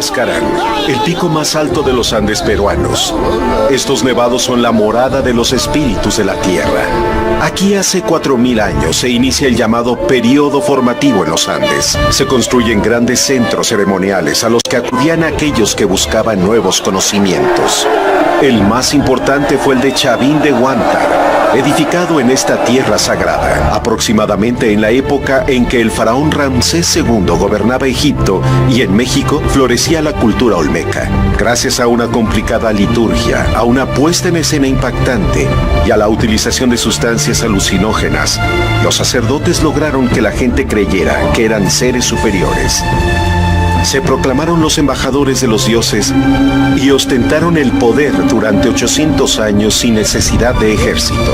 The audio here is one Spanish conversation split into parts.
Huascarán, el pico más alto de los Andes peruanos. Estos nevados son la morada de los espíritus de la tierra. Aquí hace 4000 años se inicia el llamado periodo formativo en los Andes. Se construyen grandes centros ceremoniales a los que acudían aquellos que buscaban nuevos conocimientos. El más importante fue el de Chavín de Huántar, edificado en esta tierra sagrada, aproximadamente en la época en que el faraón Ramsés II gobernaba Egipto y en México florecía la cultura olmeca. Gracias a una complicada liturgia, a una puesta en escena impactante y a la utilización de sustancias alucinógenas, los sacerdotes lograron que la gente creyera que eran seres superiores. Se proclamaron los embajadores de los dioses y ostentaron el poder durante 800 años sin necesidad de ejército.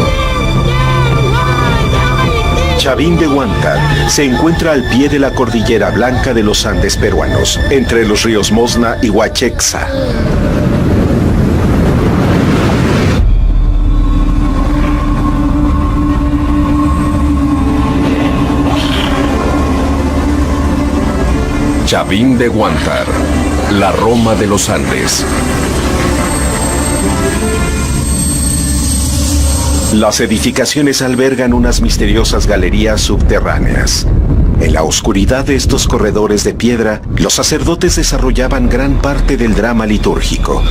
Chavín de Huántar se encuentra al pie de la cordillera blanca de los Andes peruanos, entre los ríos Mosna y Huachexa. Chavín de Huántar, la Roma de los Andes. Las edificaciones albergan unas misteriosas galerías subterráneas. En la oscuridad de estos corredores de piedra, los sacerdotes desarrollaban gran parte del drama litúrgico.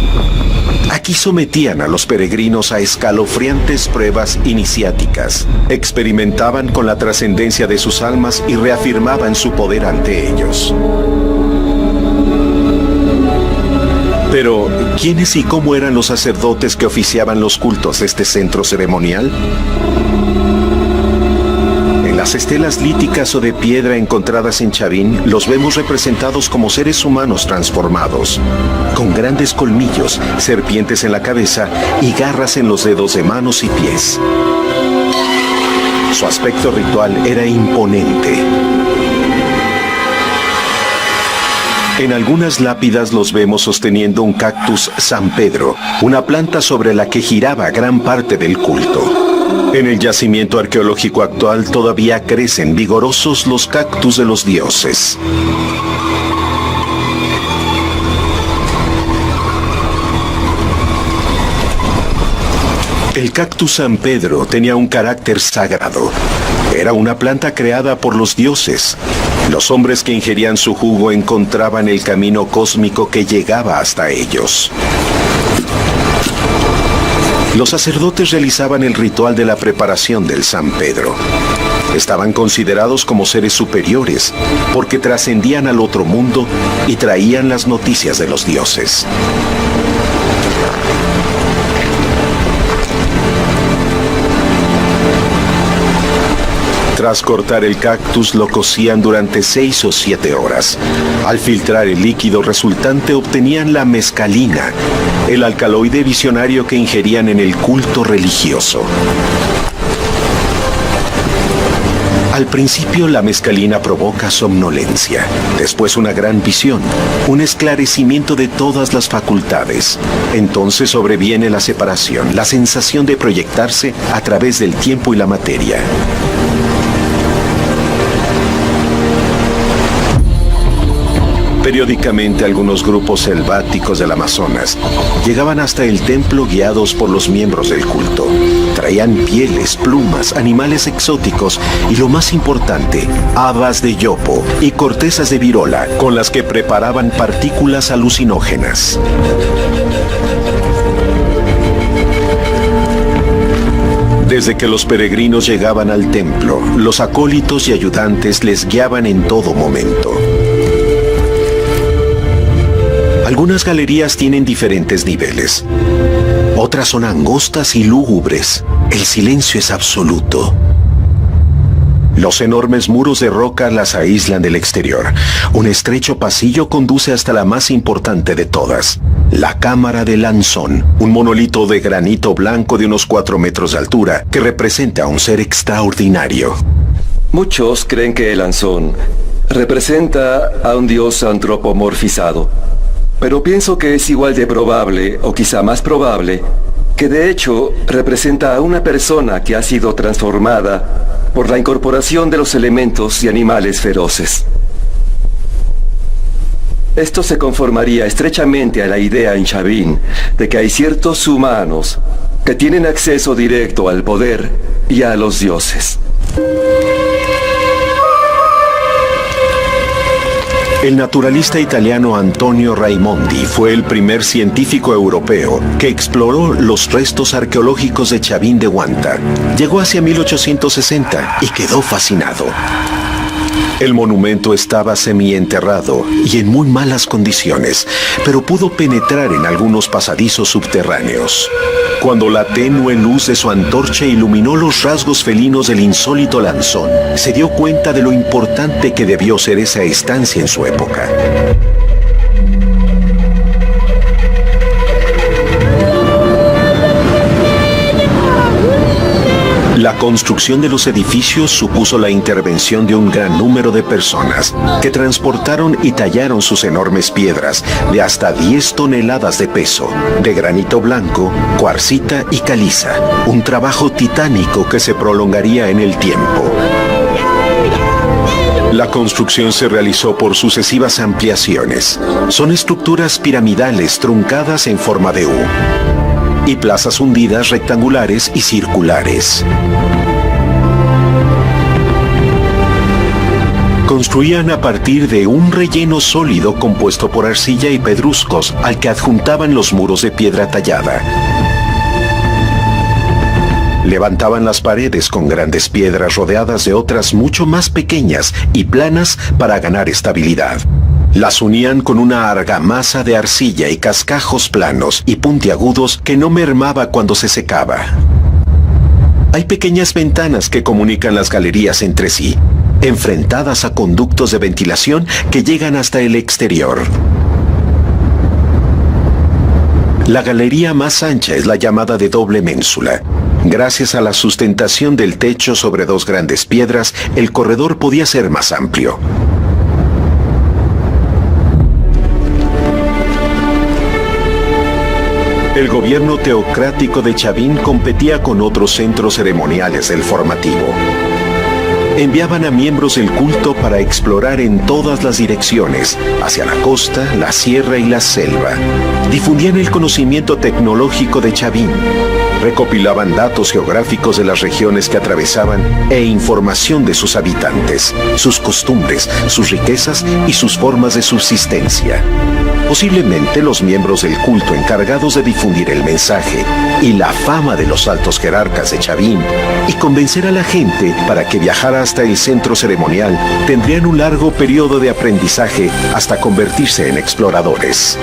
Aquí sometían a los peregrinos a escalofriantes pruebas iniciáticas, experimentaban con la trascendencia de sus almas y reafirmaban su poder ante ellos. Pero, ¿quiénes y cómo eran los sacerdotes que oficiaban los cultos de este centro ceremonial? En las estelas líticas o de piedra encontradas en Chavín, los vemos representados como seres humanos transformados, con grandes colmillos, serpientes en la cabeza y garras en los dedos de manos y pies. Su aspecto ritual era imponente. En algunas lápidas los vemos sosteniendo un cactus San Pedro, una planta sobre la que giraba gran parte del culto. En el yacimiento arqueológico actual todavía crecen vigorosos los cactus de los dioses. El cactus San Pedro tenía un carácter sagrado. Era una planta creada por los dioses. Los hombres que ingerían su jugo encontraban el camino cósmico que llegaba hasta ellos. Los sacerdotes realizaban el ritual de la preparación del San Pedro. Estaban considerados como seres superiores porque trascendían al otro mundo y traían las noticias de los dioses. Tras cortar el cactus, lo cocían durante 6 o 7 horas. Al filtrar el líquido resultante obtenían la mescalina, el alcaloide visionario que ingerían en el culto religioso. Al principio la mescalina provoca somnolencia, después una gran visión, un esclarecimiento de todas las facultades. Entonces sobreviene la separación, la sensación de proyectarse a través del tiempo y la materia. Periódicamente algunos grupos selváticos del Amazonas llegaban hasta el templo guiados por los miembros del culto. Traían pieles, plumas, animales exóticos y lo más importante, habas de yopo y cortezas de virola con las que preparaban partículas alucinógenas. Desde que los peregrinos llegaban al templo, los acólitos y ayudantes les guiaban en todo momento. Algunas galerías tienen diferentes niveles. Otras son angostas y lúgubres. El silencio es absoluto. Los enormes muros de roca las aíslan del exterior. Un estrecho pasillo conduce hasta la más importante de todas, la Cámara de Lanzón, un monolito de granito blanco de unos 4 metros de altura que representa a un ser extraordinario. Muchos creen que el Lanzón representa a un dios antropomorfizado. Pero pienso que es igual de probable, o quizá más probable, que de hecho representa a una persona que ha sido transformada por la incorporación de los elementos y animales feroces. Esto se conformaría estrechamente a la idea en Chavin de que hay ciertos humanos que tienen acceso directo al poder y a los dioses. El naturalista italiano Antonio Raimondi fue el primer científico europeo que exploró los restos arqueológicos de Chavin de Huanta. Llegó hacia 1860 y quedó fascinado. El monumento estaba semienterrado y en muy malas condiciones, pero pudo penetrar en algunos pasadizos subterráneos. Cuando la tenue luz de su antorcha iluminó los rasgos felinos del insólito lanzón, se dio cuenta de lo importante que debió ser esa estancia en su época. La construcción de los edificios supuso la intervención de un gran número de personas que transportaron y tallaron sus enormes piedras de hasta 10 toneladas de peso, de granito blanco, cuarcita y caliza, un trabajo titánico que se prolongaría en el tiempo. La construcción se realizó por sucesivas ampliaciones. Son estructuras piramidales truncadas en forma de U y plazas hundidas rectangulares y circulares. Construían a partir de un relleno sólido compuesto por arcilla y pedruscos al que adjuntaban los muros de piedra tallada. Levantaban las paredes con grandes piedras rodeadas de otras mucho más pequeñas y planas para ganar estabilidad. Las unían con una argamasa de arcilla y cascajos planos y puntiagudos que no mermaba cuando se secaba. Hay pequeñas ventanas que comunican las galerías entre sí, enfrentadas a conductos de ventilación que llegan hasta el exterior. La galería más ancha es la llamada de doble ménsula. Gracias a la sustentación del techo sobre dos grandes piedras, el corredor podía ser más amplio. El gobierno teocrático de Chavin competía con otros centros ceremoniales del formativo. Enviaban a miembros del culto para explorar en todas las direcciones, hacia la costa, la sierra y la selva. Difundían el conocimiento tecnológico de Chavin. Recopilaban datos geográficos de las regiones que atravesaban e información de sus habitantes, sus costumbres, sus riquezas y sus formas de subsistencia. Posiblemente los miembros del culto encargados de difundir el mensaje y la fama de los altos jerarcas de Chavin y convencer a la gente para que viajara hasta el centro ceremonial tendrían un largo periodo de aprendizaje hasta convertirse en exploradores.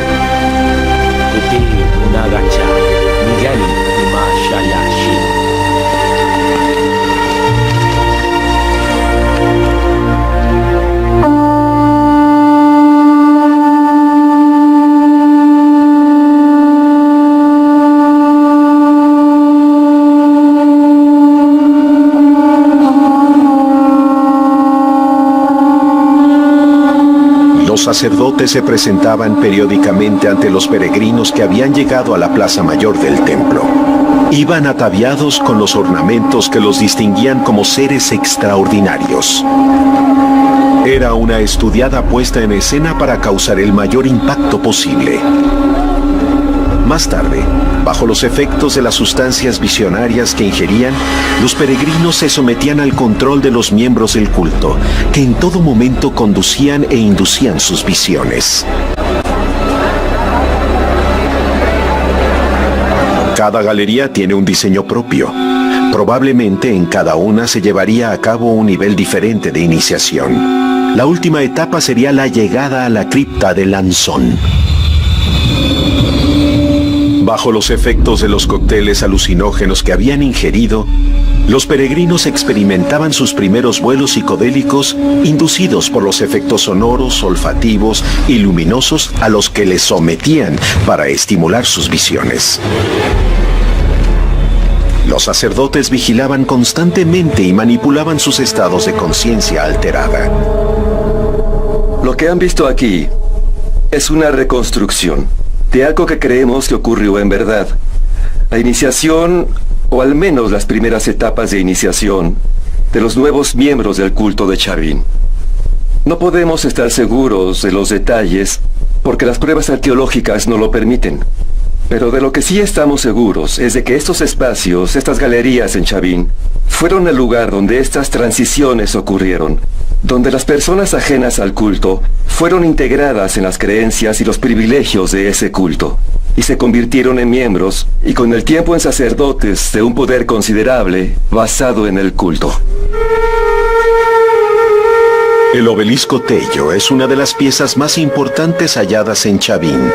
Los sacerdotes se presentaban periódicamente ante los peregrinos que habían llegado a la plaza mayor del templo. Iban ataviados con los ornamentos que los distinguían como seres extraordinarios. Era una estudiada puesta en escena para causar el mayor impacto posible. Más tarde, bajo los efectos de las sustancias visionarias que ingerían, los peregrinos se sometían al control de los miembros del culto, que en todo momento conducían e inducían sus visiones. Cada galería tiene un diseño propio. Probablemente en cada una se llevaría a cabo un nivel diferente de iniciación. La última etapa sería la llegada a la cripta del Lanzón. Bajo los efectos de los cócteles alucinógenos que habían ingerido, los peregrinos experimentaban sus primeros vuelos psicodélicos inducidos por los efectos sonoros, olfativos y luminosos a los que les sometían para estimular sus visiones. Los sacerdotes vigilaban constantemente y manipulaban sus estados de conciencia alterada. Lo que han visto aquí es una reconstrucción de algo que creemos que ocurrió en verdad. La iniciación, o al menos las primeras etapas de iniciación, de los nuevos miembros del culto de Chavin. No podemos estar seguros de los detalles porque las pruebas arqueológicas no lo permiten. Pero de lo que sí estamos seguros es de que estos espacios, estas galerías en Chavín, fueron el lugar donde estas transiciones ocurrieron, donde las personas ajenas al culto fueron integradas en las creencias y los privilegios de ese culto, y se convirtieron en miembros, y con el tiempo en sacerdotes de un poder considerable basado en el culto. El obelisco Tello es una de las piezas más importantes halladas en Chavín.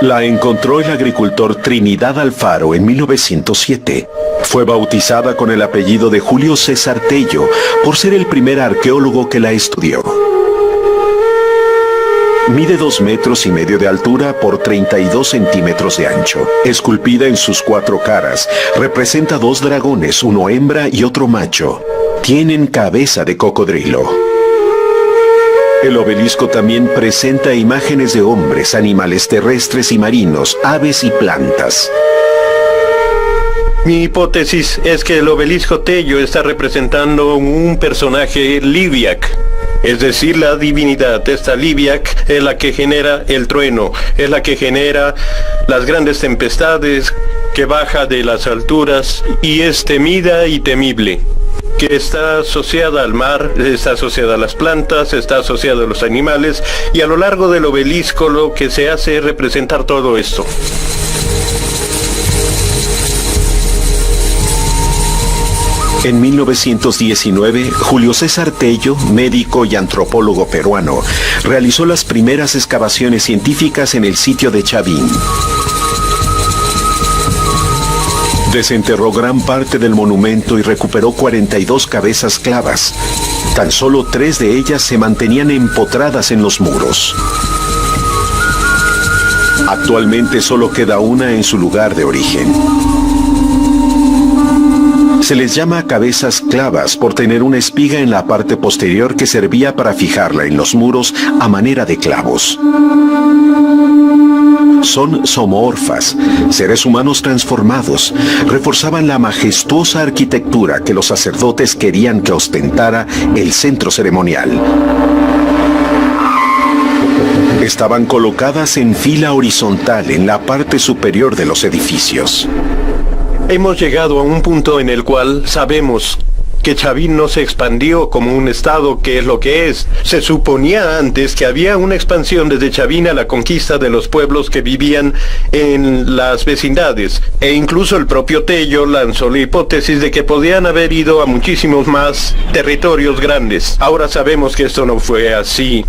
La encontró el agricultor Trinidad Alfaro en 1907. Fue bautizada con el apellido de Julio César Tello por ser el primer arqueólogo que la estudió. Mide 2,5 metros de altura por 32 centímetros de ancho. Esculpida en sus 4 caras, representa 2 dragones, uno hembra y otro macho. Tienen cabeza de cocodrilo. El obelisco también presenta imágenes de hombres, animales terrestres y marinos, aves y plantas. Mi hipótesis es que el obelisco Tello está representando un personaje Liviac. Es decir, la divinidad, esta Liviac, es la que genera el trueno, es la que genera las grandes tempestades, que baja de las alturas y es temida y temible, que está asociada al mar, está asociada a las plantas, está asociada a los animales, y a lo largo del obelisco lo que se hace es representar todo esto. En 1919, Julio César Tello, médico y antropólogo peruano, realizó las primeras excavaciones científicas en el sitio de Chavín. Desenterró gran parte del monumento y recuperó 42 cabezas clavas. Tan solo 3 de ellas se mantenían empotradas en los muros. Actualmente solo queda una en su lugar de origen. Se les llama cabezas clavas por tener una espiga en la parte posterior que servía para fijarla en los muros a manera de clavos. Son zoomorfas, seres humanos transformados. Reforzaban la majestuosa arquitectura que los sacerdotes querían que ostentara el centro ceremonial. Estaban colocadas en fila horizontal en la parte superior de los edificios. Hemos llegado a un punto en el cual sabemos que Chavín no se expandió como un estado que es lo que es. Se suponía antes que había una expansión desde Chavín a la conquista de los pueblos que vivían en las vecindades. E incluso el propio Tello lanzó la hipótesis de que podían haber ido a muchísimos más territorios grandes. Ahora sabemos que esto no fue así.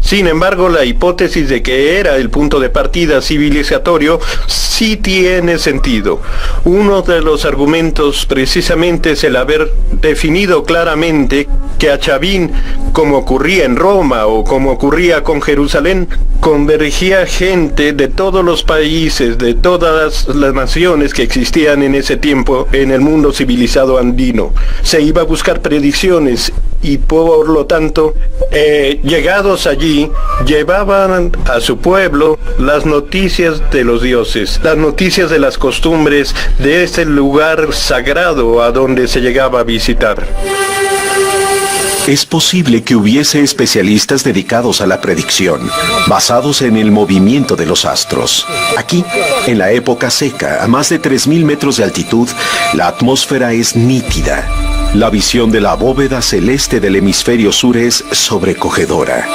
Sin embargo, la hipótesis de que era el punto de partida civilizatorio sí tiene sentido. Uno de los argumentos precisamente es el haber definido claramente que a Chavín, como ocurría en Roma o como ocurría con Jerusalén, convergía gente de todos los países, de todas las naciones que existían en ese tiempo en el mundo civilizado andino. Se iba a buscar predicciones y por lo tanto, llegados allí, llevaban a su pueblo las noticias de los dioses, las noticias de las costumbres de ese lugar sagrado a donde se llegaba a visitar. Es posible que hubiese especialistas dedicados a la predicción, basados en el movimiento de los astros. Aquí, en la época seca, a más de 3,000 metros de altitud, la atmósfera es nítida. La visión de la bóveda celeste del hemisferio sur es sobrecogedora.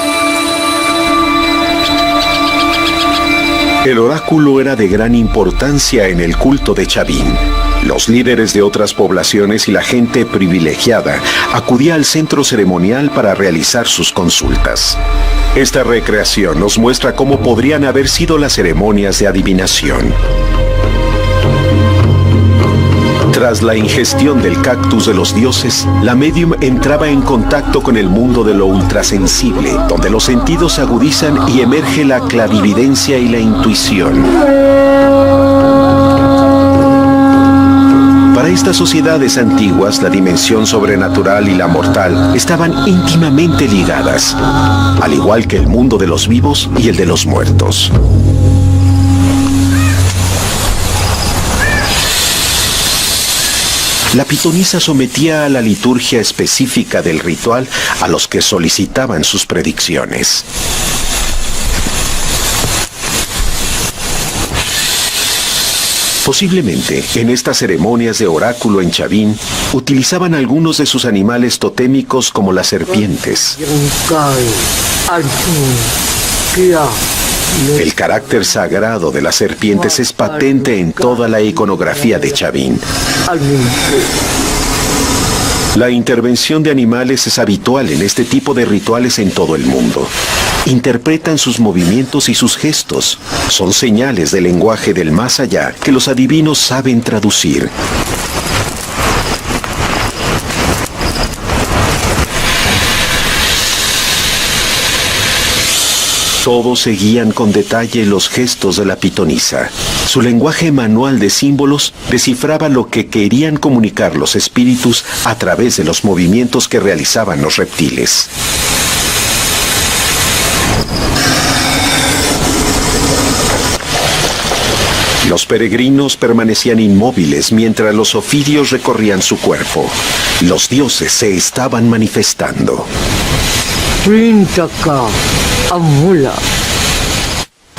El oráculo era de gran importancia en el culto de Chavín. Los líderes de otras poblaciones y la gente privilegiada acudía al centro ceremonial para realizar sus consultas. Esta recreación nos muestra cómo podrían haber sido las ceremonias de adivinación. Tras la ingestión del cactus de los dioses, la médium entraba en contacto con el mundo de lo ultrasensible, donde los sentidos se agudizan y emerge la clarividencia y la intuición. Para estas sociedades antiguas, la dimensión sobrenatural y la mortal estaban íntimamente ligadas, al igual que el mundo de los vivos y el de los muertos. La pitonisa sometía a la liturgia específica del ritual a los que solicitaban sus predicciones. Posiblemente, en estas ceremonias de oráculo en Chavin, utilizaban algunos de sus animales totémicos como las serpientes. El carácter sagrado de las serpientes es patente en toda la iconografía de Chavin. La intervención de animales es habitual en este tipo de rituales en todo el mundo. Interpretan sus movimientos y sus gestos. Son señales del lenguaje del más allá que los adivinos saben traducir. Todos seguían con detalle los gestos de la pitonisa. Su lenguaje manual de símbolos descifraba lo que querían comunicar los espíritus a través de los movimientos que realizaban los reptiles. Los peregrinos permanecían inmóviles mientras los ofidios recorrían su cuerpo. Los dioses se estaban manifestando.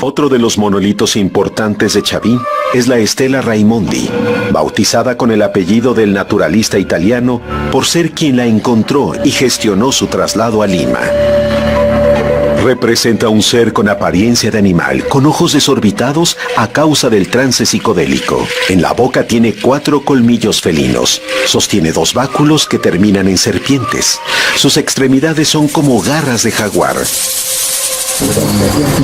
Otro de los monolitos importantes de Chavin es la Estela Raimondi, bautizada con el apellido del naturalista italiano por ser quien la encontró y gestionó su traslado a Lima. Representa un ser con apariencia de animal, con ojos desorbitados a causa del trance psicodélico. En la boca tiene 4 colmillos felinos. Sostiene 2 báculos que terminan en serpientes. Sus extremidades son como garras de jaguar.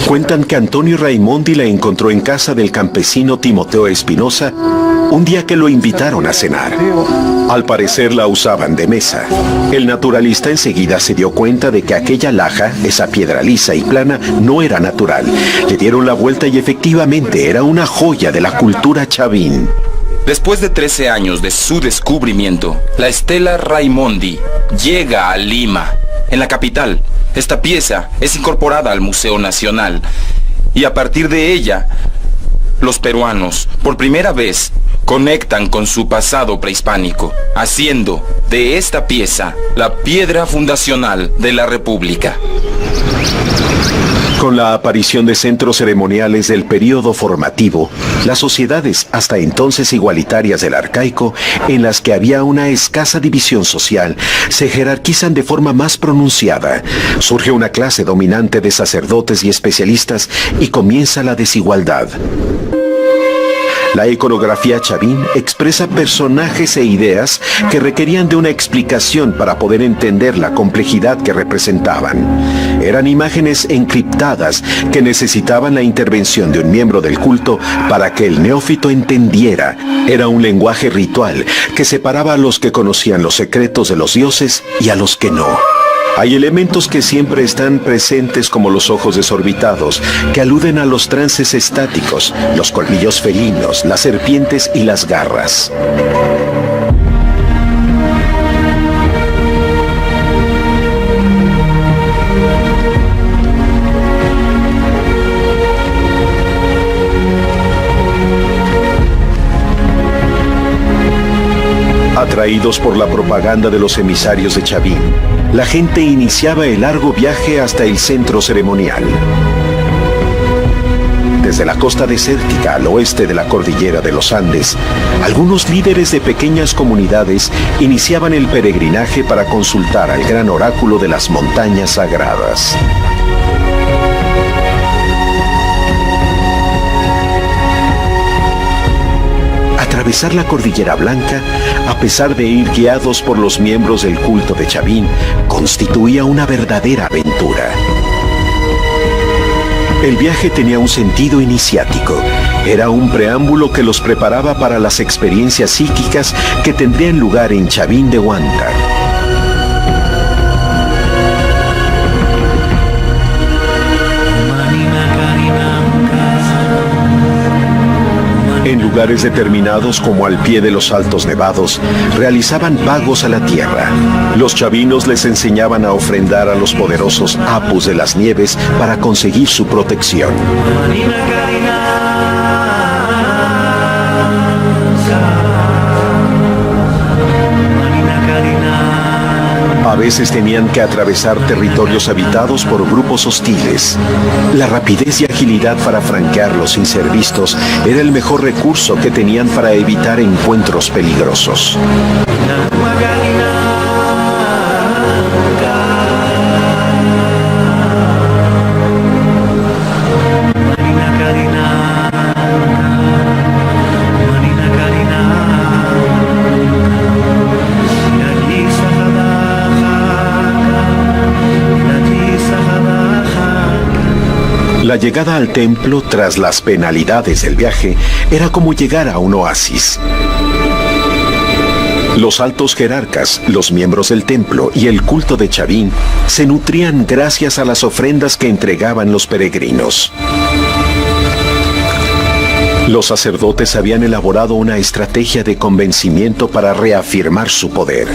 Cuentan que Antonio Raimondi la encontró en casa del campesino Timoteo Espinosa un día que lo invitaron a cenar. Al parecer la usaban de mesa. El naturalista enseguida se dio cuenta de que aquella laja, esa piedra lisa y plana, no era natural. Le dieron la vuelta y efectivamente era una joya de la cultura Chavin. Después de 13 años de su descubrimiento, la Estela Raimondi llega a Lima, en la capital. Esta pieza es incorporada al Museo Nacional y a partir de ella, los peruanos, por primera vez, conectan con su pasado prehispánico, haciendo de esta pieza la piedra fundacional de la República. Con la aparición de centros ceremoniales del período formativo, las sociedades hasta entonces igualitarias del arcaico, en las que había una escasa división social, se jerarquizan de forma más pronunciada. Surge una clase dominante de sacerdotes y especialistas y comienza la desigualdad. La iconografía Chavin expresa personajes e ideas que requerían de una explicación para poder entender la complejidad que representaban. Eran imágenes encriptadas que necesitaban la intervención de un miembro del culto para que el neófito entendiera. Era un lenguaje ritual que separaba a los que conocían los secretos de los dioses y a los que no. Hay elementos que siempre están presentes como los ojos desorbitados, que aluden a los trances estáticos, los colmillos felinos, las serpientes y las garras. Atraídos por la propaganda de los emisarios de Chavin, la gente iniciaba el largo viaje hasta el centro ceremonial. Desde la costa desértica al oeste de la cordillera de los Andes, algunos líderes de pequeñas comunidades iniciaban el peregrinaje para consultar al gran oráculo de las montañas sagradas. Atravesar la Cordillera Blanca, a pesar de ir guiados por los miembros del culto de Chavin, constituía una verdadera aventura. El viaje tenía un sentido iniciático. Era un preámbulo que los preparaba para las experiencias psíquicas que tendrían lugar en Chavin de Huántar. En lugares determinados como al pie de los altos nevados, realizaban pagos a la tierra. Los chavinos les enseñaban a ofrendar a los poderosos apus de las nieves para conseguir su protección. A veces veces tenían que atravesar territorios habitados por grupos hostiles. La rapidez y agilidad para franquearlos sin ser vistos era el mejor recurso que tenían para evitar encuentros peligrosos. La llegada al templo tras las penalidades del viaje era como llegar a un oasis. Los altos jerarcas, los miembros del templo y el culto de Chavín se nutrían gracias a las ofrendas que entregaban los peregrinos. Los sacerdotes habían elaborado una estrategia de convencimiento para reafirmar su poder.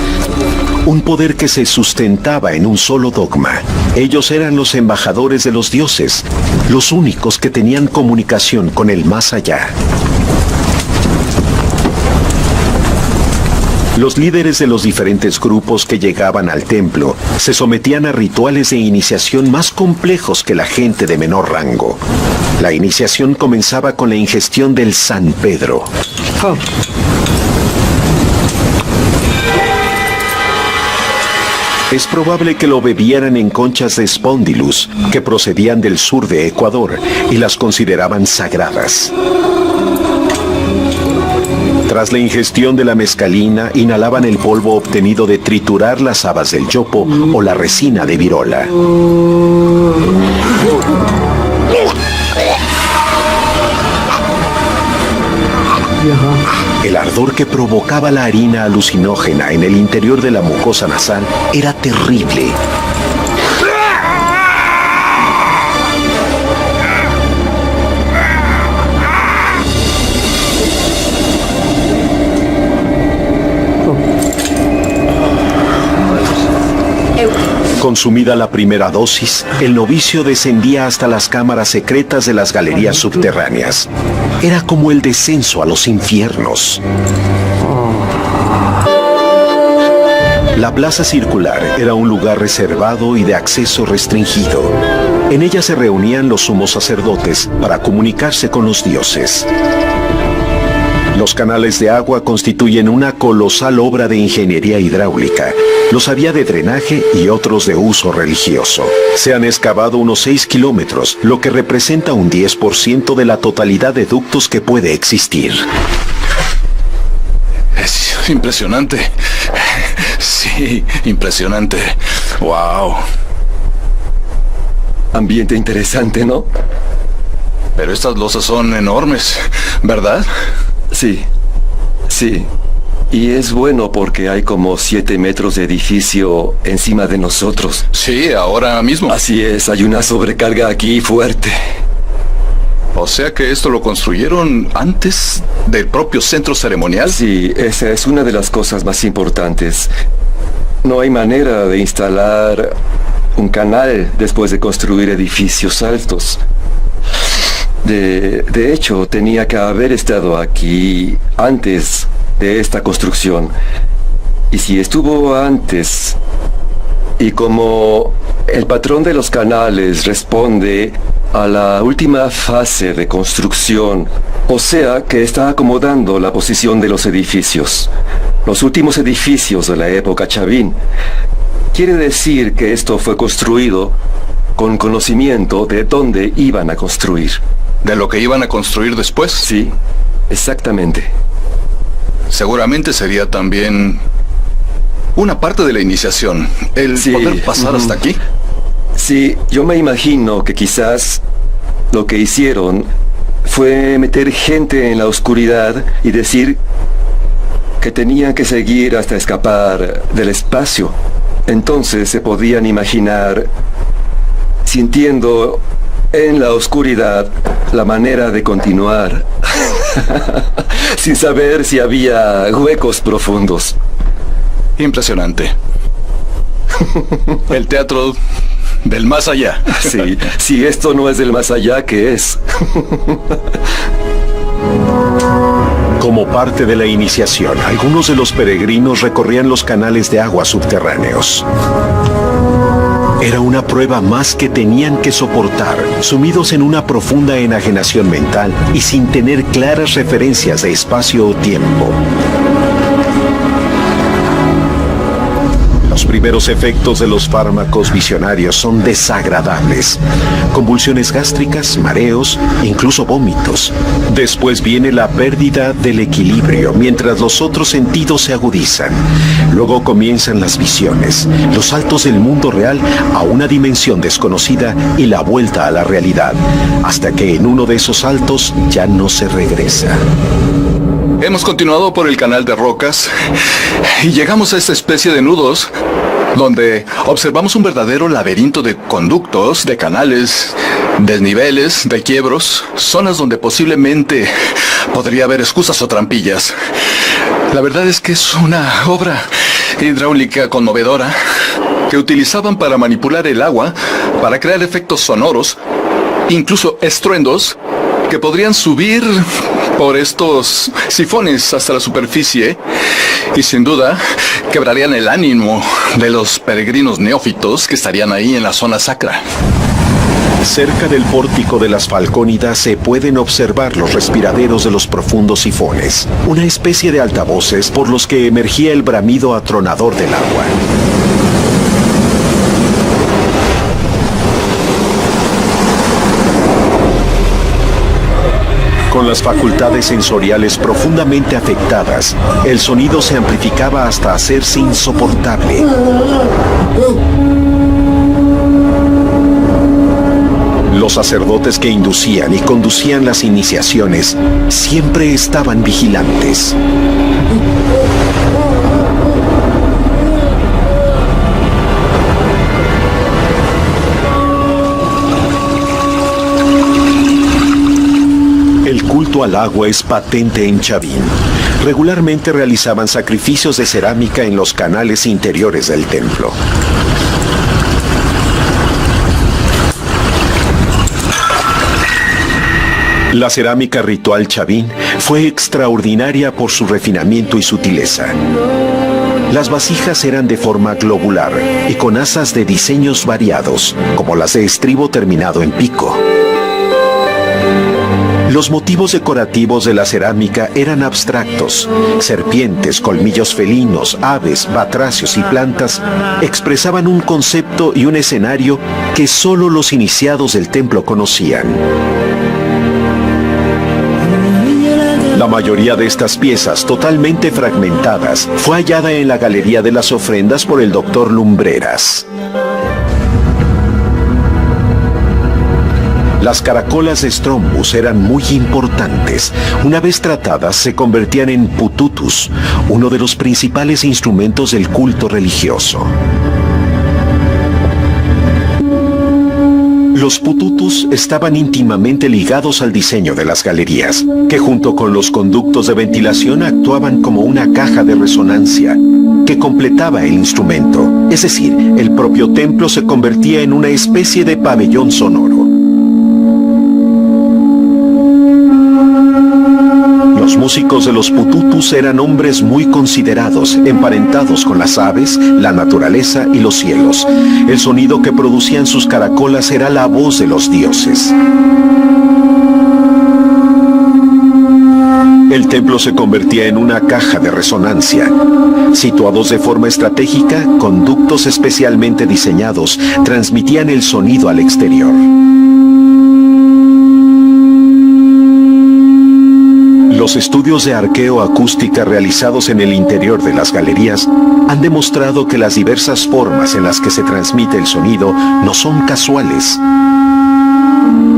Un poder que se sustentaba en un solo dogma. Ellos eran los embajadores de los dioses, los únicos que tenían comunicación con el más allá. Los líderes de los diferentes grupos que llegaban al templo se sometían a rituales de iniciación más complejos que la gente de menor rango. La iniciación comenzaba con la ingestión del San Pedro. Es probable que lo bebieran en conchas de Spondylus, que procedían del sur de Ecuador, y las consideraban sagradas. Tras la ingestión de la mezcalina, inhalaban el polvo obtenido de triturar las habas del yopo o la resina de virola. El ardor que provocaba la harina alucinógena en el interior de la mucosa nasal era terrible. Consumida la primera dosis, el novicio descendía hasta las cámaras secretas de las galerías subterráneas. Era como el descenso a los infiernos. La plaza circular era un lugar reservado y de acceso restringido. En ella se reunían los sumos sacerdotes para comunicarse con los dioses. Los canales de agua constituyen una colosal obra de ingeniería hidráulica. Los había de drenaje y otros de uso religioso. Se han excavado unos 6 kilómetros, lo que representa un 10% de la totalidad de ductos que puede existir. Es impresionante. Sí, impresionante. Wow. Ambiente interesante, ¿no? Pero estas losas son enormes, ¿verdad? Sí, sí. Y es bueno porque hay como 7 metros de edificio encima de nosotros. Sí, ahora mismo. Así es, hay una sobrecarga aquí fuerte. O sea que esto lo construyeron antes del propio centro ceremonial. Sí, esa es una de las cosas más importantes. No hay manera de instalar un canal después de construir edificios altos. De hecho, tenía que haber estado aquí antes de esta construcción. Y si estuvo antes, y como el patrón de los canales responde a la última fase de construcción, o sea que está acomodando la posición de los edificios, los últimos edificios de la época Chavín, quiere decir que esto fue construido con conocimiento de dónde iban a construir. ¿De lo que iban a construir después? Sí, exactamente. Seguramente sería también una parte de la iniciación, el Sí. poder pasar hasta aquí. Sí, yo me imagino que quizás lo que hicieron fue meter gente en la oscuridad y decir que tenían que seguir hasta escapar del espacio. Entonces se podían imaginar sintiendo en la oscuridad la manera de continuar, sin saber si había huecos profundos. Impresionante. El teatro del más allá. Sí, si esto no es del más allá, ¿qué es? Como Como parte de la iniciación, algunos de los peregrinos recorrían los canales de agua subterráneos. Era una prueba más que tenían que soportar, sumidos en una profunda enajenación mental y sin tener claras referencias de espacio o tiempo. Los primeros efectos de los fármacos visionarios son desagradables. Convulsiones gástricas, mareos, incluso vómitos. Después viene la pérdida del equilibrio, mientras los otros sentidos se agudizan. Luego comienzan las visiones, los saltos del mundo real a una dimensión desconocida y la vuelta a la realidad, hasta que en uno de esos saltos ya no se regresa. Hemos continuado por el canal de rocas y llegamos a esta especie de nudos donde observamos un verdadero laberinto de conductos, de canales, desniveles, de quiebros, zonas donde posiblemente podría haber excusas o trampillas. La verdad es que es una obra hidráulica conmovedora que utilizaban para manipular el agua, para crear efectos sonoros, incluso estruendos, que podrían subir por estos sifones hasta la superficie y sin duda quebrarían el ánimo de los peregrinos neófitos que estarían ahí en la zona sacra. Cerca del pórtico de las Falcónidas se pueden observar los respiraderos de los profundos sifones, una especie de altavoces por los que emergía el bramido atronador del agua. Con las facultades sensoriales profundamente afectadas, el sonido se amplificaba hasta hacerse insoportable. Los sacerdotes que inducían y conducían las iniciaciones siempre estaban vigilantes. El culto al agua es patente en Chavín. Regularmente realizaban sacrificios de cerámica en los canales interiores del templo. La cerámica ritual Chavín fue extraordinaria por su refinamiento y sutileza. Las vasijas eran de forma globular y con asas de diseños variados, como las de estribo terminado en pico. Los motivos decorativos de la cerámica eran abstractos. Serpientes, colmillos felinos, aves, batracios y plantas expresaban un concepto y un escenario que solo los iniciados del templo conocían. La mayoría de estas piezas, totalmente fragmentadas, fue hallada en la Galería de las Ofrendas por el Dr. Lumbreras. Las caracolas de Strombus eran muy importantes. Una vez tratadas, se convertían en pututus, uno de los principales instrumentos del culto religioso. Los pututus estaban íntimamente ligados al diseño de las galerías, que junto con los conductos de ventilación actuaban como una caja de resonancia que completaba el instrumento. Es decir, el propio templo se convertía en una especie de pabellón sonoro. Los músicos de los pututus eran hombres muy considerados, emparentados con las aves, la naturaleza y los cielos. El sonido que producían sus caracolas era la voz de los dioses. El templo se convertía en una caja de resonancia. Situados de forma estratégica, conductos especialmente diseñados transmitían el sonido al exterior. Los estudios de arqueoacústica realizados en el interior de las galerías han demostrado que las diversas formas en las que se transmite el sonido no son casuales.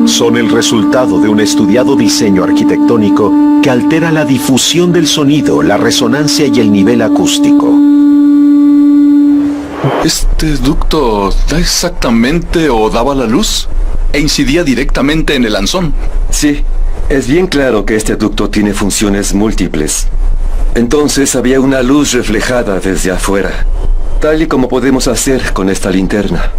Son el resultado de un estudiado diseño arquitectónico que altera la difusión del sonido, la resonancia y el nivel acústico. ¿Este ducto da exactamente o daba la luz? ¿E incidía directamente en el lanzón? Sí. Es bien claro que este ducto tiene funciones múltiples. Entonces había una luz reflejada desde afuera, tal y como podemos hacer con esta linterna.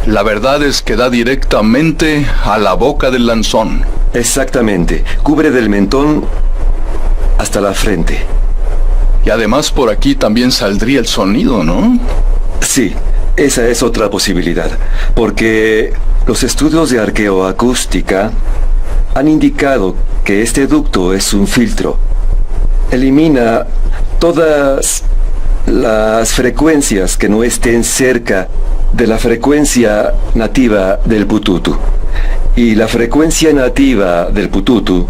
La verdad es que da directamente a la boca del lanzón. Exactamente. Cubre del mentón hasta la frente. Y además por aquí también saldría el sonido, ¿no? Sí, esa es otra posibilidad, porque los estudios de arqueoacústica han indicado que este ducto es un filtro. Elimina todas las frecuencias que no estén cerca de la frecuencia nativa del pututu. Y la frecuencia nativa del pututu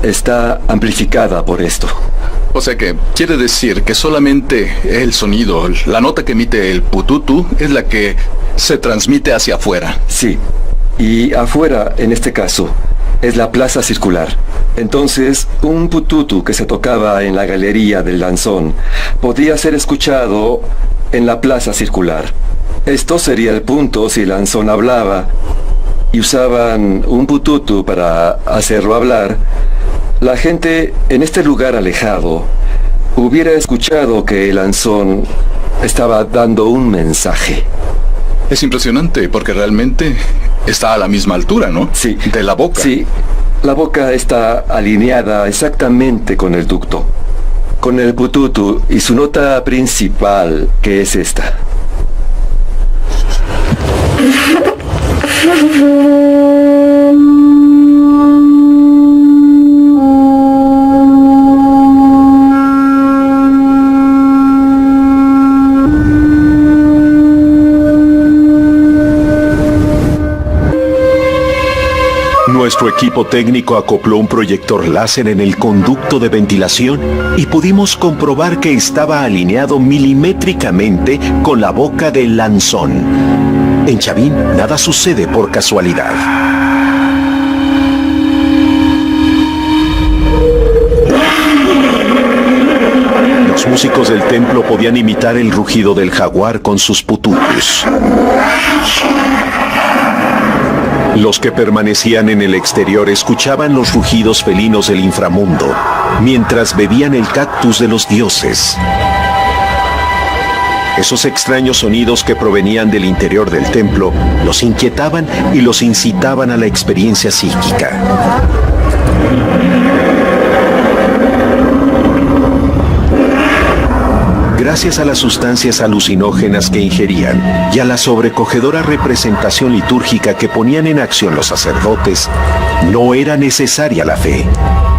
está amplificada por esto. O sea que quiere decir que solamente el sonido, la nota que emite el pututu, es la que se transmite hacia afuera. Sí, y afuera, en este caso, es la plaza circular. Entonces, un pututu que se tocaba en la galería del Lanzón podía ser escuchado en la plaza circular. Esto sería el punto si Lanzón hablaba y usaban un pututu para hacerlo hablar. La gente en este lugar alejado hubiera escuchado que Lanzón estaba dando un mensaje. Es impresionante porque realmente está a la misma altura, ¿no? Sí. De la boca. Sí, la boca está alineada exactamente con el ducto, con el pututu y su nota principal, que es esta. Nuestro equipo técnico acopló un proyector láser en el conducto de ventilación y pudimos comprobar que estaba alineado milimétricamente con la boca del Lanzón. En Chavín, nada sucede por casualidad. Los músicos del templo podían imitar el rugido del jaguar con sus pututus. Los que permanecían en el exterior escuchaban los rugidos felinos del inframundo, mientras bebían el cactus de los dioses. Esos extraños sonidos que provenían del interior del templo los inquietaban y los incitaban a la experiencia psíquica. Gracias a las sustancias alucinógenas que ingerían y a la sobrecogedora representación litúrgica que ponían en acción los sacerdotes, no era necesaria la fe.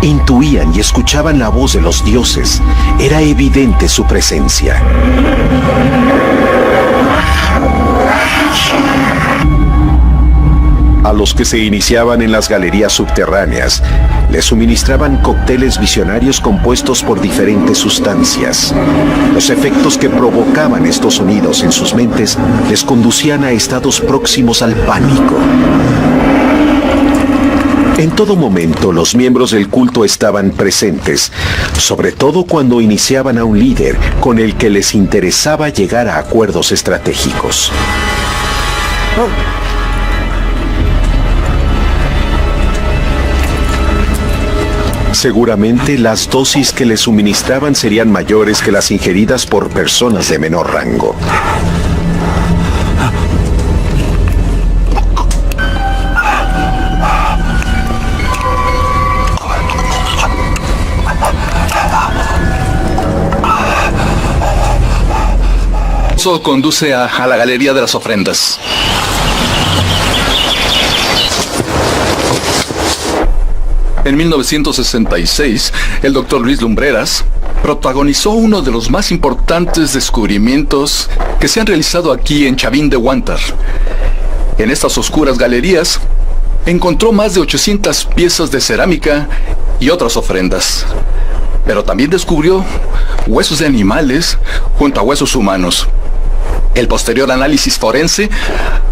Intuían y escuchaban la voz de los dioses. Era evidente su presencia. A los que se iniciaban en las galerías subterráneas, les suministraban cócteles visionarios compuestos por diferentes sustancias. Los efectos que provocaban estos sonidos en sus mentes les conducían a estados próximos al pánico. En todo momento, los miembros del culto estaban presentes, sobre todo cuando iniciaban a un líder con el que les interesaba llegar a acuerdos estratégicos. Seguramente las dosis que le suministraban serían mayores que las ingeridas por personas de menor rango. Eso conduce a la galería de las ofrendas. En 1966, el Dr. Luis Lumbreras protagonizó uno de los más importantes descubrimientos que se han realizado aquí en Chavín de Huántar. En estas oscuras galerías, encontró más de 800 piezas de cerámica y otras ofrendas. Pero también descubrió huesos de animales junto a huesos humanos. El posterior análisis forense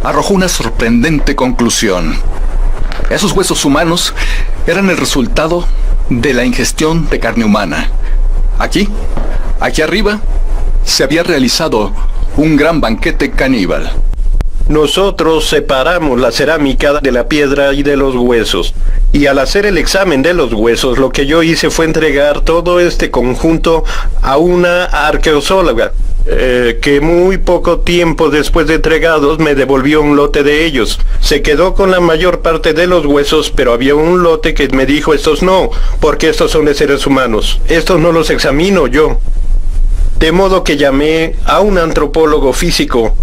arrojó una sorprendente conclusión. Esos huesos humanos eran el resultado de la ingestión de carne humana. Aquí arriba, se había realizado un gran banquete caníbal. Nosotros separamos la cerámica de la piedra y de los huesos. Y al hacer el examen de los huesos, lo que yo hice fue entregar todo este conjunto a una arqueozoóloga. que muy poco tiempo después de entregados me devolvió un lote de ellos. Se quedó con la mayor parte de los huesos, pero había un lote que me dijo: estos no, porque estos son de seres humanos. Estos no los examino yo. De modo que llamé a un antropólogo físico,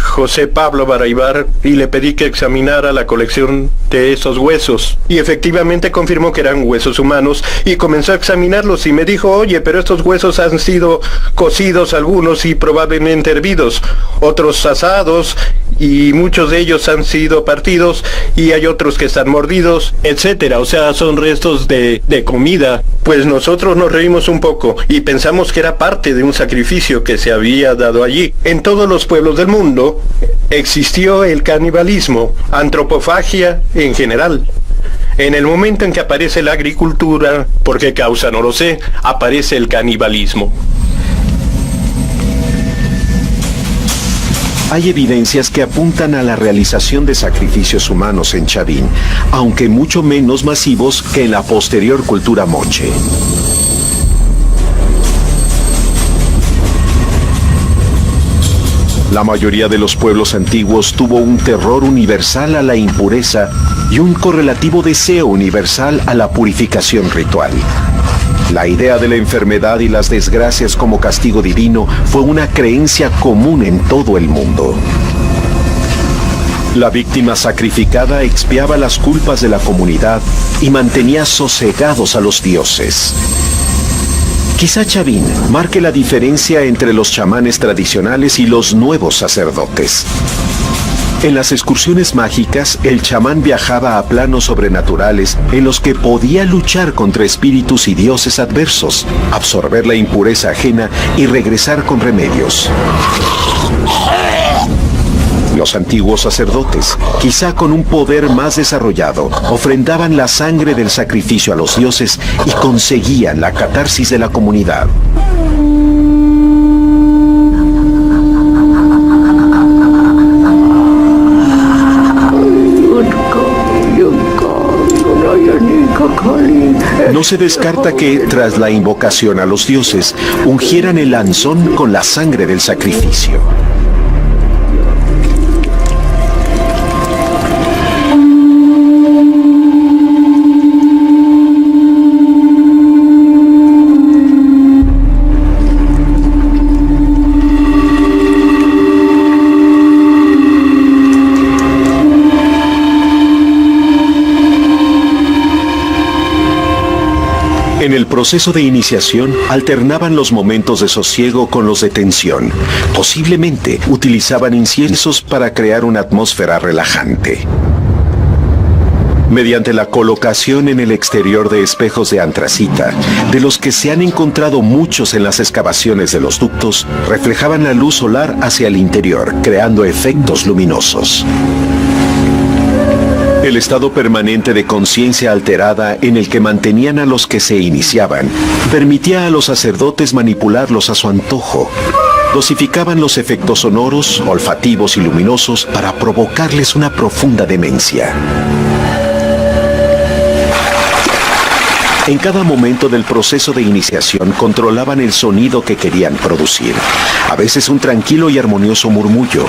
José Pablo Baraybar, y le pedí que examinara la colección de esos huesos. Y efectivamente confirmó que eran huesos humanos y comenzó a examinarlos y me dijo: oye, pero estos huesos han sido cocidos algunos y probablemente hervidos, otros asados, y muchos de ellos han sido partidos y hay otros que están mordidos, etcétera. O sea, son restos de comida. Pues nosotros nos reímos un poco y pensamos que era parte de un sacrificio que se había dado allí. En todos los pueblos del mundo existió el canibalismo, antropofagia en general. En el momento en que aparece la agricultura, ¿por qué causa? No lo sé, aparece el canibalismo. Hay evidencias que apuntan a la realización de sacrificios humanos en Chavín, aunque mucho menos masivos que en la posterior cultura moche. La mayoría de los pueblos antiguos tuvo un terror universal a la impureza y un correlativo deseo universal a la purificación ritual. La idea de la enfermedad y las desgracias como castigo divino fue una creencia común en todo el mundo. La víctima sacrificada expiaba las culpas de la comunidad y mantenía sosegados a los dioses. Quizá Chavín marque la diferencia entre los chamanes tradicionales y los nuevos sacerdotes. En las excursiones mágicas, el chamán viajaba a planos sobrenaturales en los que podía luchar contra espíritus y dioses adversos, absorber la impureza ajena y regresar con remedios. Los antiguos sacerdotes, quizá con un poder más desarrollado, ofrendaban la sangre del sacrificio a los dioses y conseguían la catarsis de la comunidad. No se descarta que, tras la invocación a los dioses, ungieran el lanzón con la sangre del sacrificio. En el proceso de iniciación, alternaban los momentos de sosiego con los de tensión. Posiblemente utilizaban inciensos para crear una atmósfera relajante. Mediante la colocación en el exterior de espejos de antracita, de los que se han encontrado muchos en las excavaciones de los ductos, reflejaban la luz solar hacia el interior, creando efectos luminosos. El estado permanente de conciencia alterada en el que mantenían a los que se iniciaban permitía a los sacerdotes manipularlos a su antojo. Dosificaban los efectos sonoros, olfativos y luminosos para provocarles una profunda demencia. En cada momento del proceso de iniciación controlaban el sonido que querían producir. A veces un tranquilo y armonioso murmullo.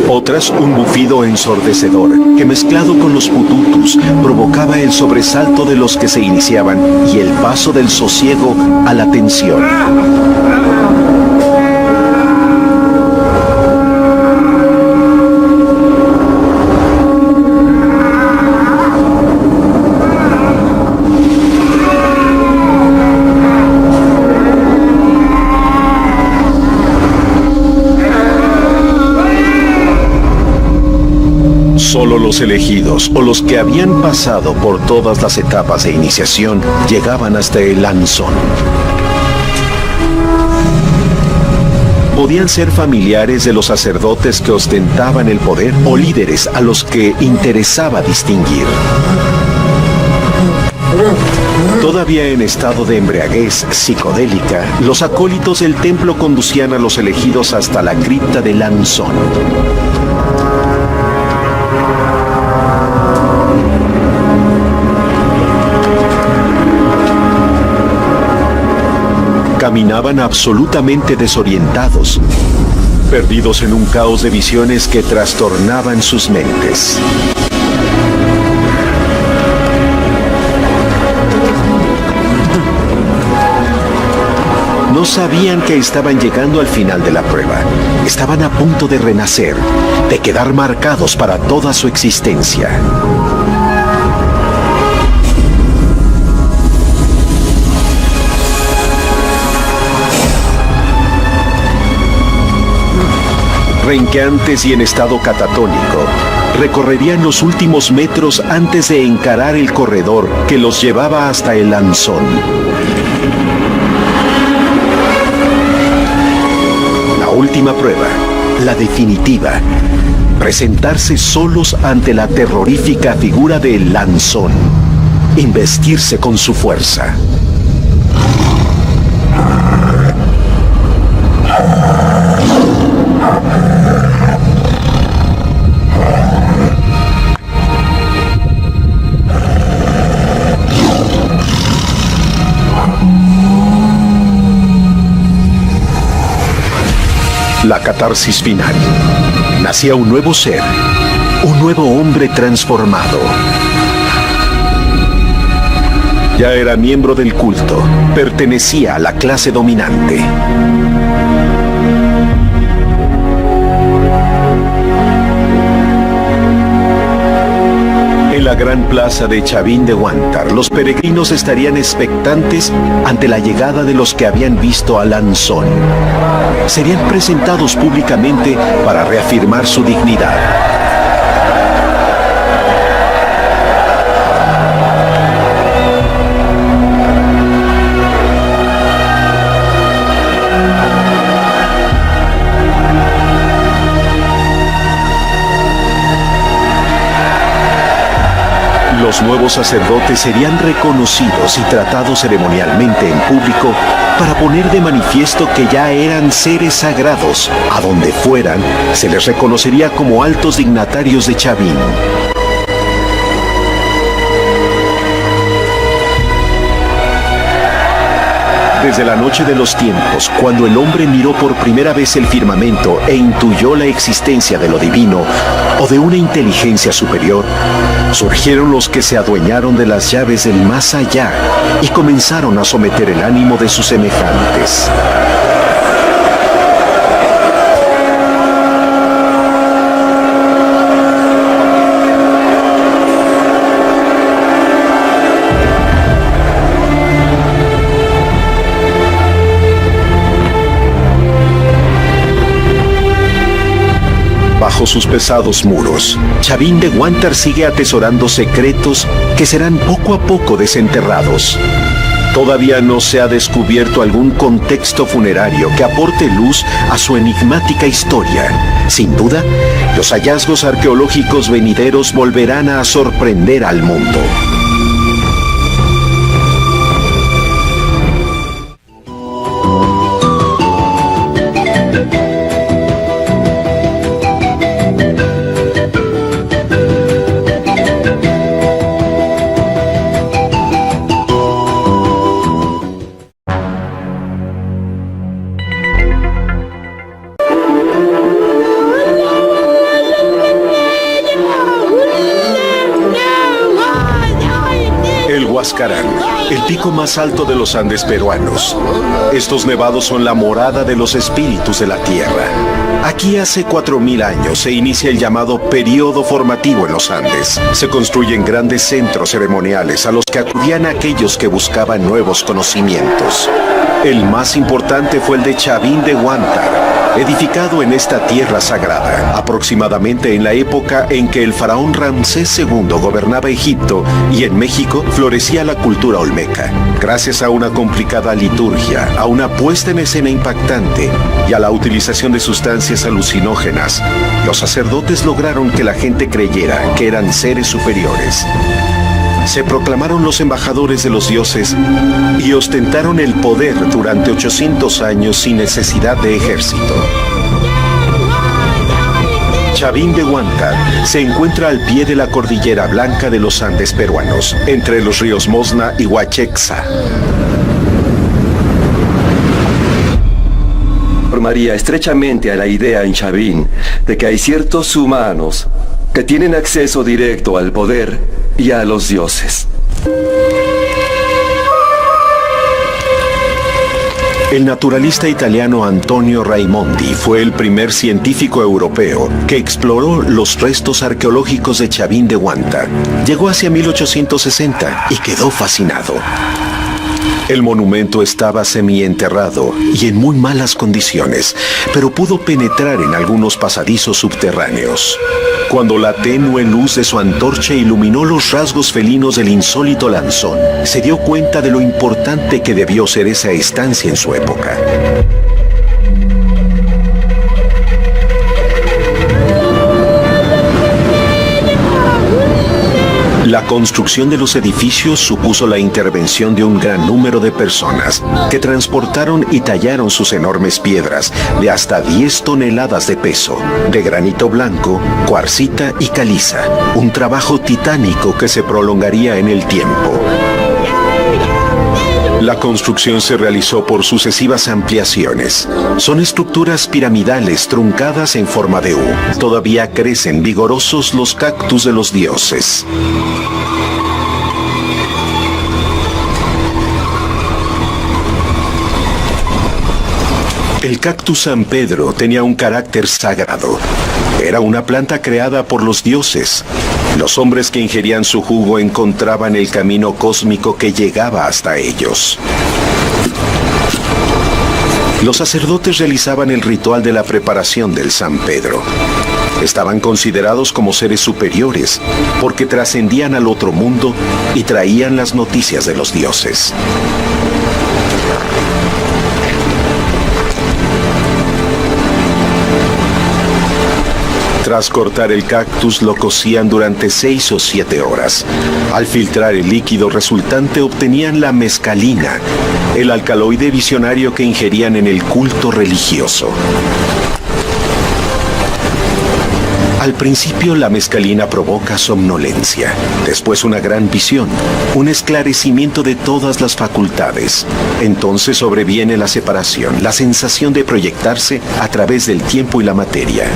Otras un bufido ensordecedor que mezclado con los pututus provocaba el sobresalto de los que se iniciaban y el paso del sosiego a la tensión. Solo los elegidos o los que habían pasado por todas las etapas de iniciación llegaban hasta el lanzón. Podían ser familiares de los sacerdotes que ostentaban el poder o líderes a los que interesaba distinguir. Todavía en estado de embriaguez psicodélica, los acólitos del templo conducían a los elegidos hasta la cripta del lanzón. Caminaban absolutamente desorientados, perdidos en un caos de visiones que trastornaban sus mentes. No sabían que estaban llegando al final de la prueba. Estaban a punto de renacer, de quedar marcados para toda su existencia. Renqueantes y en estado catatónico, recorrerían los últimos metros antes de encarar el corredor que los llevaba hasta el Lanzón. La última prueba, la definitiva, presentarse solos ante la terrorífica figura del Lanzón, investirse con su fuerza. La catarsis final. Nacía un nuevo ser, un nuevo hombre transformado. Ya era miembro del culto, pertenecía a la clase dominante. En la gran plaza de Chavín de Huántar, los peregrinos estarían expectantes ante la llegada de los que habían visto a Lanzón. Serían presentados públicamente para reafirmar su dignidad. Los nuevos sacerdotes serían reconocidos y tratados ceremonialmente en público para poner de manifiesto que ya eran seres sagrados. A donde fueran, se les reconocería como altos dignatarios de Chavín. Desde la noche de los tiempos, cuando el hombre miró por primera vez el firmamento e intuyó la existencia de lo divino o de una inteligencia superior, surgieron los que se adueñaron de las llaves del más allá y comenzaron a someter el ánimo de sus semejantes. Bajo sus pesados muros, Chavín de Huántar sigue atesorando secretos que serán poco a poco desenterrados. Todavía no se ha descubierto algún contexto funerario que aporte luz a su enigmática historia. Sin duda, los hallazgos arqueológicos venideros volverán a sorprender al mundo. Huascarán, el pico más alto de los Andes peruanos. Estos nevados son la morada de los espíritus de la tierra. Aquí hace 4000 años se inicia el llamado período formativo en los Andes. Se construyen grandes centros ceremoniales a los que acudían aquellos que buscaban nuevos conocimientos. El más importante fue el de Chavín de Huántar, edificado en esta tierra sagrada, aproximadamente en la época en que el faraón Ramsés II gobernaba Egipto y en México florecía la cultura olmeca. Gracias a una complicada liturgia, a una puesta en escena impactante y a la utilización de sustancias alucinógenas, los sacerdotes lograron que la gente creyera que eran seres superiores. Se proclamaron los embajadores de los dioses y ostentaron el poder durante 800 años sin necesidad de ejército. Chavín de Huántar se encuentra al pie de la cordillera blanca de los Andes peruanos, entre los ríos Mosna y Huachexa. conformaría estrechamente a la idea en Chavin de que hay ciertos humanos que tienen acceso directo al poder y a los dioses. El naturalista italiano Antonio Raimondi fue el primer científico europeo que exploró los restos arqueológicos de Chavin de Huanta. Llegó hacia 1860 y quedó fascinado. El monumento estaba semienterrado y en muy malas condiciones, pero pudo penetrar en algunos pasadizos subterráneos. Cuando la tenue luz de su antorcha iluminó los rasgos felinos del insólito lanzón, se dio cuenta de lo importante que debió ser esa estancia en su época. La construcción de los edificios supuso la intervención de un gran número de personas que transportaron y tallaron sus enormes piedras de hasta 10 toneladas de peso, de granito blanco, cuarcita y caliza, un trabajo titánico que se prolongaría en el tiempo. La construcción se realizó por sucesivas ampliaciones. Son estructuras piramidales truncadas en forma de U. Todavía crecen vigorosos los cactus de los dioses. El cactus San Pedro tenía un carácter sagrado. Era una planta creada por los dioses. Los hombres que ingerían su jugo encontraban el camino cósmico que llegaba hasta ellos. Los sacerdotes realizaban el ritual de la preparación del San Pedro. Estaban considerados como seres superiores porque trascendían al otro mundo y traían las noticias de los dioses. Tras cortar el cactus, lo cocían durante 6 o 7 horas. Al filtrar el líquido resultante obtenían la mescalina, el alcaloide visionario que ingerían en el culto religioso. Al principio la mescalina provoca somnolencia, después una gran visión, un esclarecimiento de todas las facultades. Entonces sobreviene la separación, la sensación de proyectarse a través del tiempo y la materia.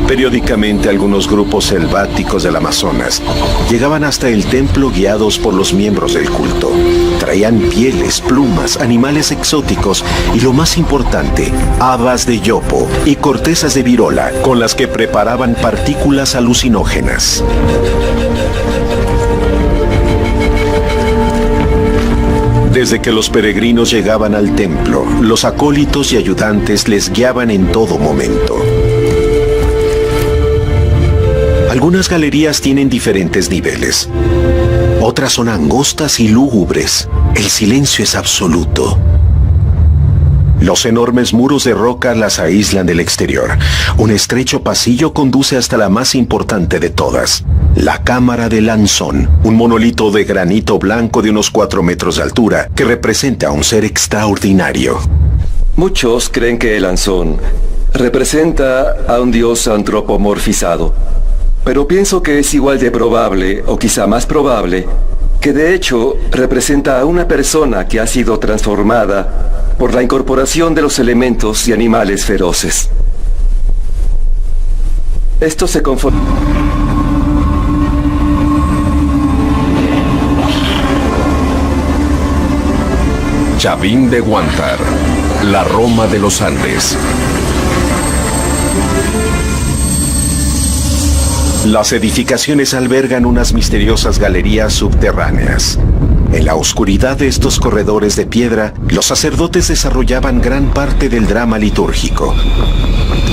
Periódicamente algunos grupos selváticos del Amazonas llegaban hasta el templo guiados por los miembros del culto. Traían pieles, plumas, animales exóticos y lo más importante, habas de yopo y cortezas de virola con las que preparaban partículas alucinógenas. Desde que los peregrinos llegaban al templo, los acólitos y ayudantes les guiaban en todo momento. Algunas galerías tienen diferentes niveles. Otras son angostas y lúgubres. El silencio es absoluto. Los enormes muros de roca las aíslan del exterior. Un estrecho pasillo conduce hasta la más importante de todas, la Cámara del Lanzón, un monolito de granito blanco de unos 4 metros de altura que representa a un ser extraordinario. Muchos creen que el Lanzón representa a un dios antropomorfizado. Pero pienso que es igual de probable, o quizá más probable, que de hecho representa a una persona que ha sido transformada por la incorporación de los elementos y animales feroces. Esto se conforma. Chavin de Huántar, la Roma de los Andes. Las edificaciones albergan unas misteriosas galerías subterráneas. En la oscuridad de estos corredores de piedra, los sacerdotes desarrollaban gran parte del drama litúrgico.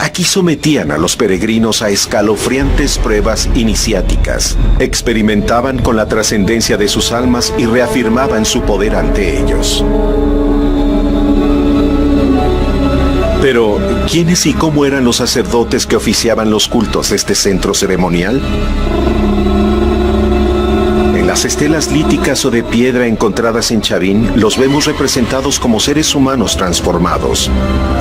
Aquí sometían a los peregrinos a escalofriantes pruebas iniciáticas. Experimentaban con la trascendencia de sus almas y reafirmaban su poder ante ellos. Pero, ¿quiénes y cómo eran los sacerdotes que oficiaban los cultos de este centro ceremonial? En las estelas líticas o de piedra encontradas en Chavin, los vemos representados como seres humanos transformados,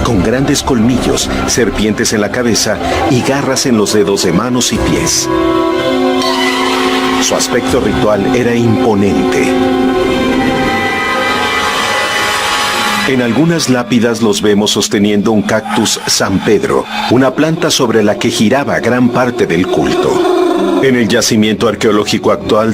con grandes colmillos, serpientes en la cabeza y garras en los dedos de manos y pies. Su aspecto ritual era imponente. En algunas lápidas los vemos sosteniendo un cactus San Pedro, una planta sobre la que giraba gran parte del culto. En el yacimiento arqueológico actual